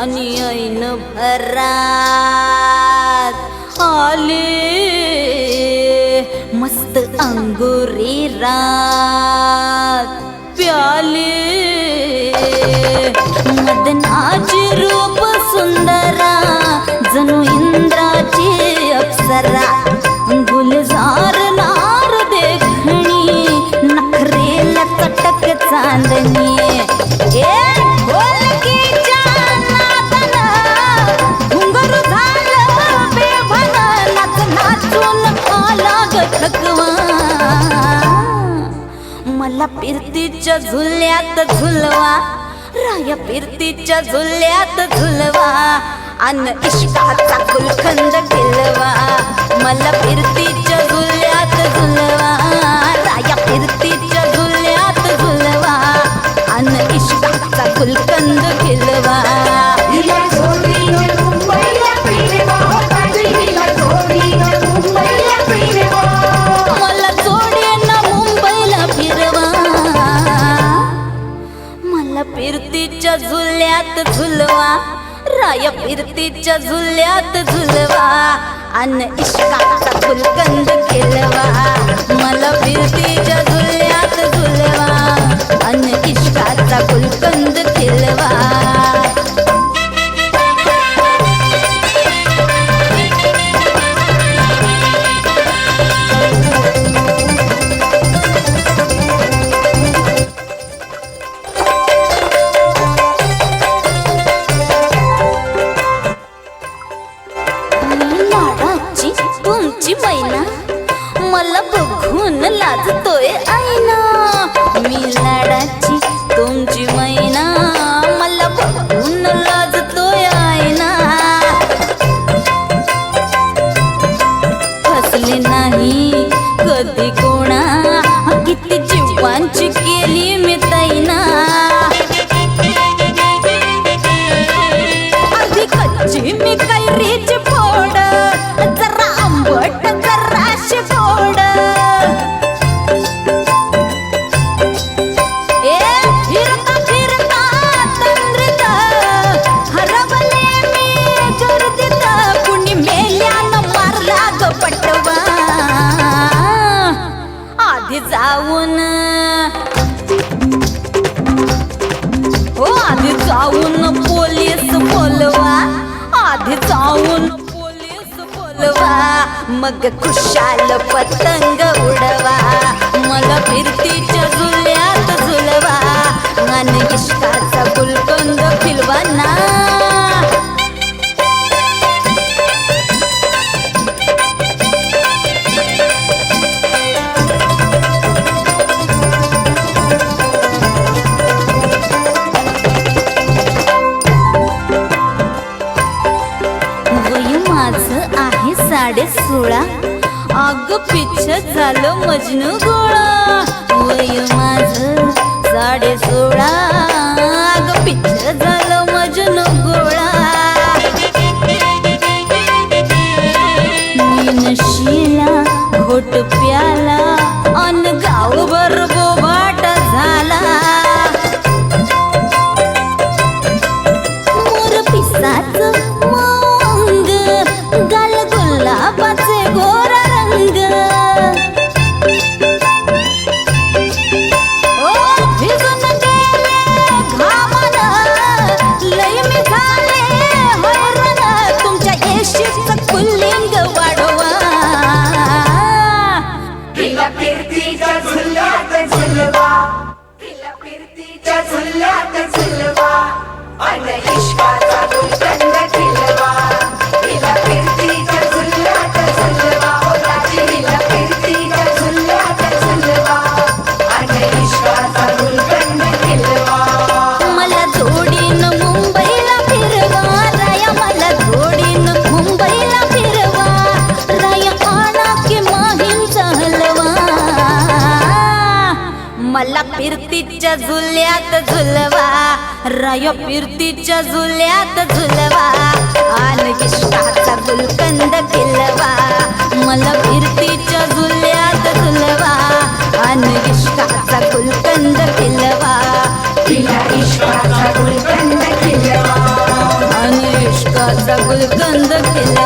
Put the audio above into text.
आणि ऐन भरात आले मस्त अंगुरी रात प्याले मदनाची रूप सुंदरा जणू इंद्राची अप्सरा गुलजार नार देखणी नखरेला चटक चांदणी मला फिरतीच्या झुल्यात झुलवा राया फिरतीच्या झुल्यात झुलवा अन इश्काचा गुलखंद खिलवा मला फिरतीच्या झुल्यात झुलवा राया फिरतीच्या झुल्यात झुलवा अन इश्काचा गुलखंद खिलवा फिरतीच्या झुल्यात झुलवा राया फिरतीच्या झुल्यात झुलवा अन इश्काचा गुलकंद खिलवा मला फिरतीच्या झुल्यात झुलवा अन इश्काचा गुलकंद खिलवा मैना मला बघून लाजतोय आईना मी लाडाची तुमची मैना मला बघून लाजतोय आईना फसले नाही कधी कोणा किती जीवांची केली मी तैना अर्धी कच्ची मी कैरीची फोड जरा आंबट जराशी गोड फिरता फिरता तंद्रीत हरवले मी गर्दीत कुणी मेल्यानं मारला ग पटवा आधी जाऊन पोलीस बोलवा आधी जाऊन मग खुशाल पतंग उडवा मला फिरतीच्या झुल्यात झुलवा आणि इश्काचा गुलकंद खिलवा ना आहे 16.5 अग पिच्छ झालं मजनू गोळा वय माझं 16.5 अग पिच्छ झालं मजनू गोळा मी नशीला घोट प्याला अन गावभर बोबाट झाला मोर पिसाचं गाल गुलाबाचे गोरा रंग भिजून गेले घामानं लय मी झाले हैराण तुमच्या येशीचं पुल्लिंग वाढवा तिला फिरतीच्या झुल्यात झुलवा तिला फिरतीच्या झुल्यात झुलवा अन इश्काचा गुलकंद खिलवा तिला फिरतीच्या झुल्यात झुलवा तिला फिरतीच्या झुल्यात झुलवा अन इश्काचा गुलकंद खिलवा मला जोडीनं मुंबईला फिरवा राया मला जोडीनं मुंबईला फिरवा राया आणा की माहीमचा हलवा मला फिरतीच्या झुल्यात झुलवा राया फिरतीच्या झुल्यात झुलवा आणि इश्काचा गुलकंद खिलवा मला फिरतीच्या झुल्यात झुलवा आणि इश्काचा गुलकंद खिलवा तिला इश्काचा गुलकंद खिलवा गुलकंद खिलवा.